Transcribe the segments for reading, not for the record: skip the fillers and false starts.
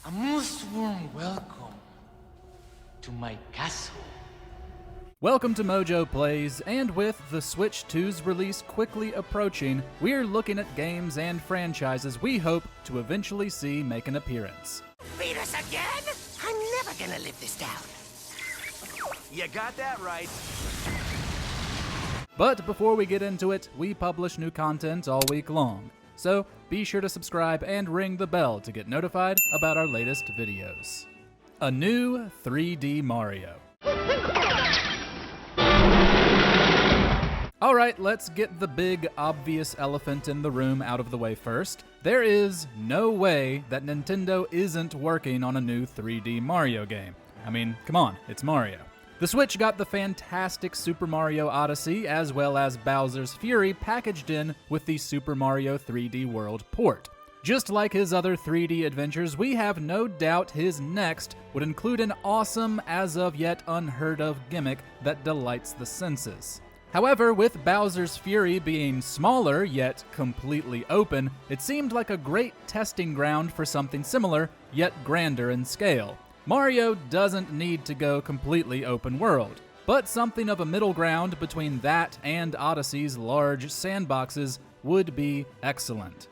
A most warm welcome to my castle. Welcome to MojoPlays, and with the Switch 2's release quickly approaching, we're looking at games and franchises we hope to eventually see make an appearance. Beat us again? I'm never gonna live this down. You got that right. But before we get into it, we publish new content all week long. So be sure to subscribe and ring the bell to get notified about our latest videos. A new 3D Mario. Alright, let's get the big, obvious elephant in the room out of the way first. There is no way that Nintendo isn't working on a new 3D Mario game. I mean, come on, it's Mario. The Switch got the fantastic Super Mario Odyssey as well as Bowser's Fury packaged in with the Super Mario 3D World port. Just like his other 3D adventures, we have no doubt his next would include an awesome, as of yet unheard of gimmick that delights the senses. However, with Bowser's Fury being smaller yet completely open, it seemed like a great testing ground for something similar yet grander in scale. Mario doesn't need to go completely open world, but something of a middle ground between that and Odyssey's large sandboxes would be excellent.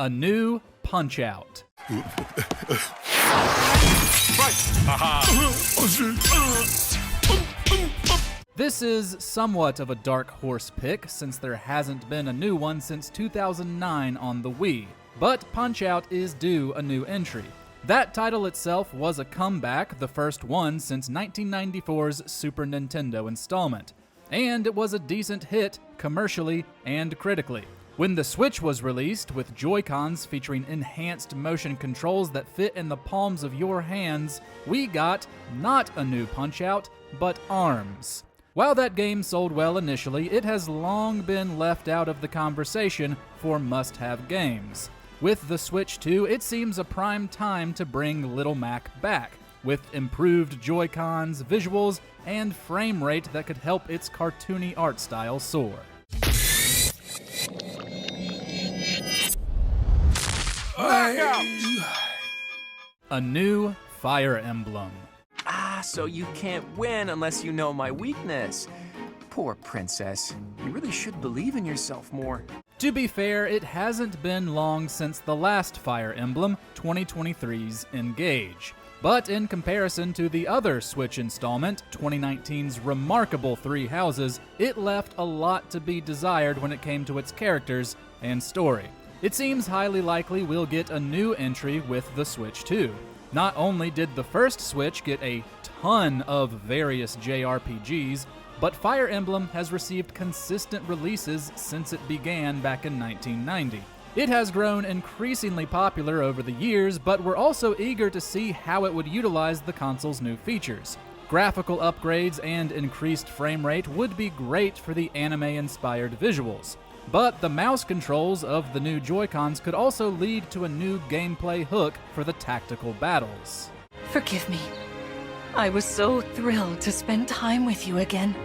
A new Punch-Out! This is somewhat of a dark horse pick since there hasn't been a new one since 2009 on the Wii, but Punch-Out is due a new entry. That title itself was a comeback, the first one since 1994's Super Nintendo installment, and it was a decent hit commercially and critically. When the Switch was released with Joy-Cons featuring enhanced motion controls that fit in the palms of your hands, we got not a new Punch-Out, but ARMS. While that game sold well initially, it has long been left out of the conversation for must-have games. With the Switch 2, it seems a prime time to bring Little Mac back, with improved Joy-Cons, visuals, and frame rate that could help its cartoony art style soar. A new Fire Emblem. So you can't win unless you know my weakness. Poor princess. You really should believe in yourself more. To be fair, it hasn't been long since the last Fire Emblem, 2023's Engage. But in comparison to the other Switch installment, 2019's remarkable Three Houses, it left a lot to be desired when it came to its characters and story. It seems highly likely we'll get a new entry with the Switch 2. Not only did the first Switch get a ton of various JRPGs, but Fire Emblem has received consistent releases since it began back in 1990. It has grown increasingly popular over the years, but we're also eager to see how it would utilize the console's new features. Graphical upgrades and increased frame rate would be great for the anime-inspired visuals. But the mouse controls of the new Joy-Cons could also lead to a new gameplay hook for the tactical battles. Forgive me. I was so thrilled to spend time with you again.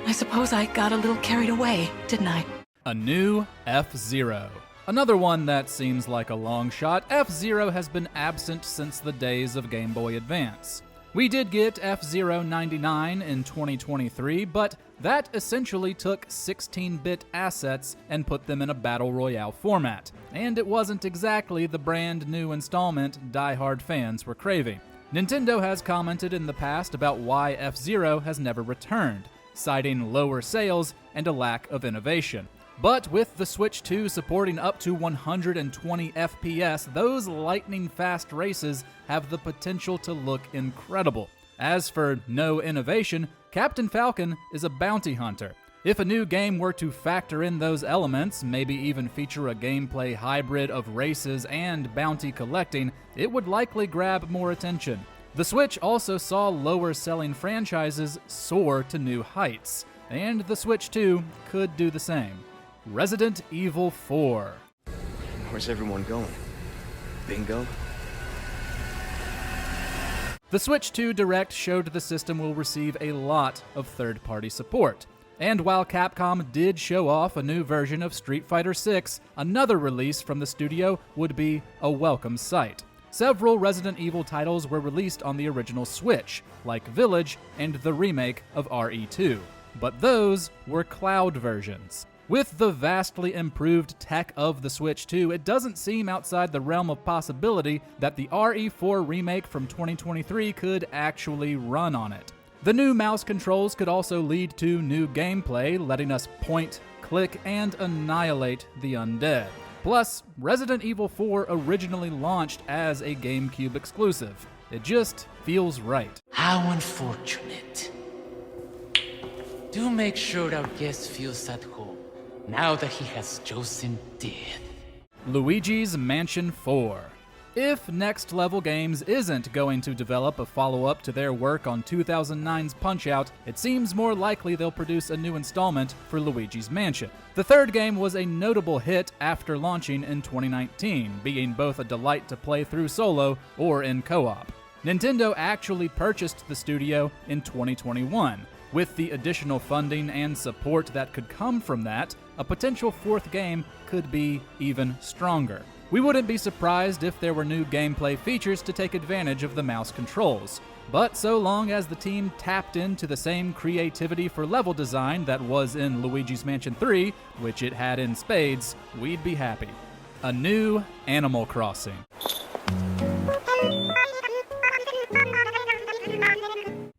I suppose I got a little carried away, didn't I? A new F-Zero. Another one that seems like a long shot. F-Zero has been absent since the days of Game Boy Advance. We did get F-Zero 99 in 2023, but that essentially took 16-bit assets and put them in a Battle Royale format, and it wasn't exactly the brand new installment die-hard fans were craving. Nintendo has commented in the past about why F-Zero has never returned, citing lower sales and a lack of innovation. But with the Switch 2 supporting up to 120 FPS, those lightning-fast races have the potential to look incredible. As for no innovation, Captain Falcon is a bounty hunter. If a new game were to factor in those elements, maybe even feature a gameplay hybrid of races and bounty collecting, it would likely grab more attention. The Switch also saw lower-selling franchises soar to new heights, and the Switch 2 could do the same. Resident Evil 4. Where's everyone going? Bingo? The Switch 2 Direct showed the system will receive a lot of third-party support. And while Capcom did show off a new version of Street Fighter VI, another release from the studio would be a welcome sight. Several Resident Evil titles were released on the original Switch, like Village and the remake of RE2, but those were cloud versions. With the vastly improved tech of the Switch 2, it doesn't seem outside the realm of possibility that the RE4 remake from 2023 could actually run on it. The new mouse controls could also lead to new gameplay, letting us point, click, and annihilate the undead. Plus, Resident Evil 4 originally launched as a GameCube exclusive. It just feels right. How unfortunate. Do make sure our guest feels at home, now that he has chosen death. Luigi's Mansion 4. If Next Level Games isn't going to develop a follow-up to their work on 2009's Punch-Out, it seems more likely they'll produce a new installment for Luigi's Mansion. The third game was a notable hit after launching in 2019, being both a delight to play through solo or in co-op. Nintendo actually purchased the studio in 2021. With the additional funding and support that could come from that, a potential fourth game could be even stronger. We wouldn't be surprised if there were new gameplay features to take advantage of the mouse controls. But so long as the team tapped into the same creativity for level design that was in Luigi's Mansion 3, which it had in spades, we'd be happy. A new Animal Crossing.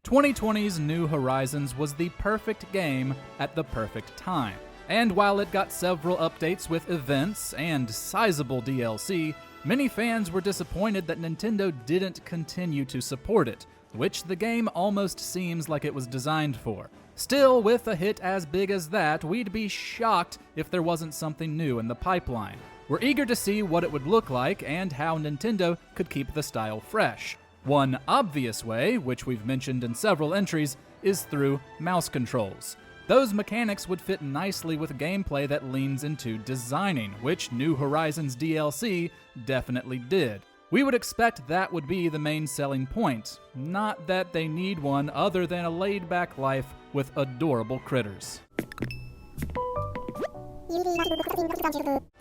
2020's New Horizons was the perfect game at the perfect time. And while it got several updates with events and sizable DLC, many fans were disappointed that Nintendo didn't continue to support it, which the game almost seems like it was designed for. Still, with a hit as big as that, we'd be shocked if there wasn't something new in the pipeline. We're eager to see what it would look like and how Nintendo could keep the style fresh. One obvious way, which we've mentioned in several entries, is through mouse controls. Those mechanics would fit nicely with gameplay that leans into designing, which New Horizons DLC definitely did. We would expect that would be the main selling point, not that they need one other than a laid-back life with adorable critters.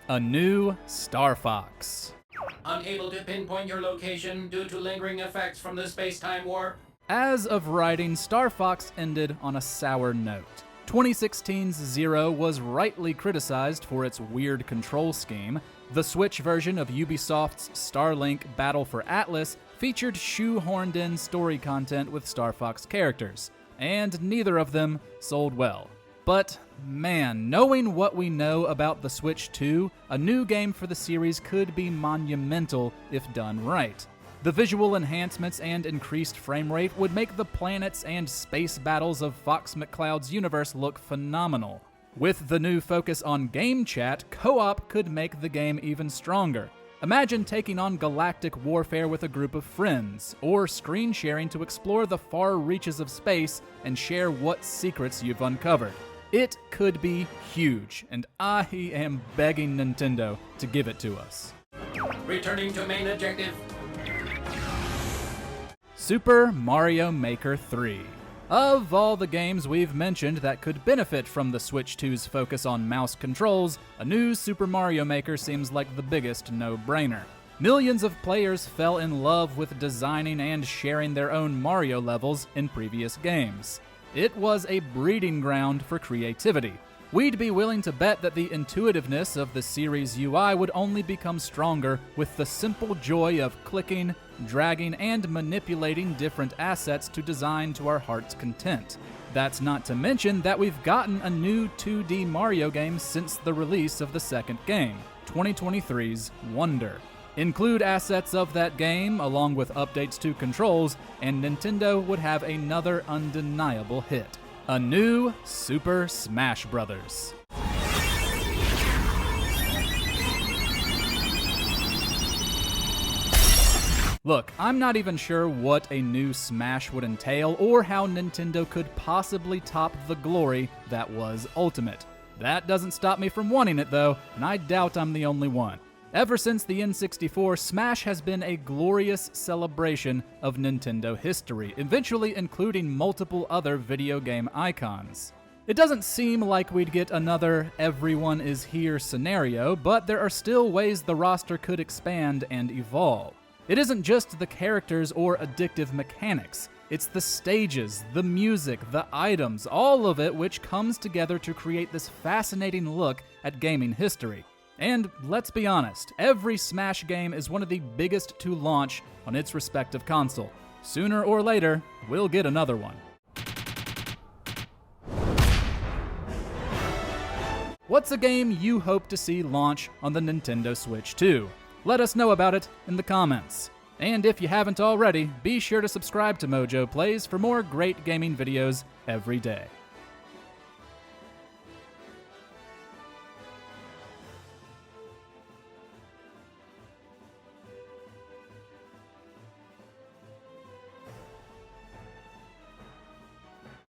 A new Star Fox. Unable to pinpoint your location due to lingering effects from the space-time warp? As of writing, Star Fox ended on a sour note. 2016's Zero was rightly criticized for its weird control scheme. The Switch version of Ubisoft's Starlink Battle for Atlas featured shoehorned-in story content with Star Fox characters, and neither of them sold well. But man, knowing what we know about the Switch 2, a new game for the series could be monumental if done right. The visual enhancements and increased frame rate would make the planets and space battles of Fox McCloud's universe look phenomenal. With the new focus on game chat, co-op could make the game even stronger. Imagine taking on galactic warfare with a group of friends, or screen sharing to explore the far reaches of space and share what secrets you've uncovered. It could be huge, and I am begging Nintendo to give it to us. Returning to main objective. Super Mario Maker 3. Of all the games we've mentioned that could benefit from the Switch 2's focus on mouse controls, a new Super Mario Maker seems like the biggest no-brainer. Millions of players fell in love with designing and sharing their own Mario levels in previous games. It was a breeding ground for creativity. We'd be willing to bet that the intuitiveness of the series' UI would only become stronger with the simple joy of clicking, dragging, and manipulating different assets to design to our heart's content. That's not to mention that we've gotten a new 2D Mario game since the release of the second game, 2023's Wonder. Include assets of that game, along with updates to controls, and Nintendo would have another undeniable hit. A new Super Smash Bros. Look, I'm not even sure what a new Smash would entail or how Nintendo could possibly top the glory that was Ultimate. That doesn't stop me from wanting it though, and I doubt I'm the only one. Ever since the N64, Smash has been a glorious celebration of Nintendo history, eventually including multiple other video game icons. It doesn't seem like we'd get another everyone is here scenario, but there are still ways the roster could expand and evolve. It isn't just the characters or addictive mechanics. It's the stages, the music, the items, all of it which comes together to create this fascinating look at gaming history. And let's be honest, every Smash game is one of the biggest to launch on its respective console. Sooner or later, we'll get another one. What's a game you hope to see launch on the Nintendo Switch 2? Let us know about it in the comments. And if you haven't already, be sure to subscribe to MojoPlays for more great gaming videos every day.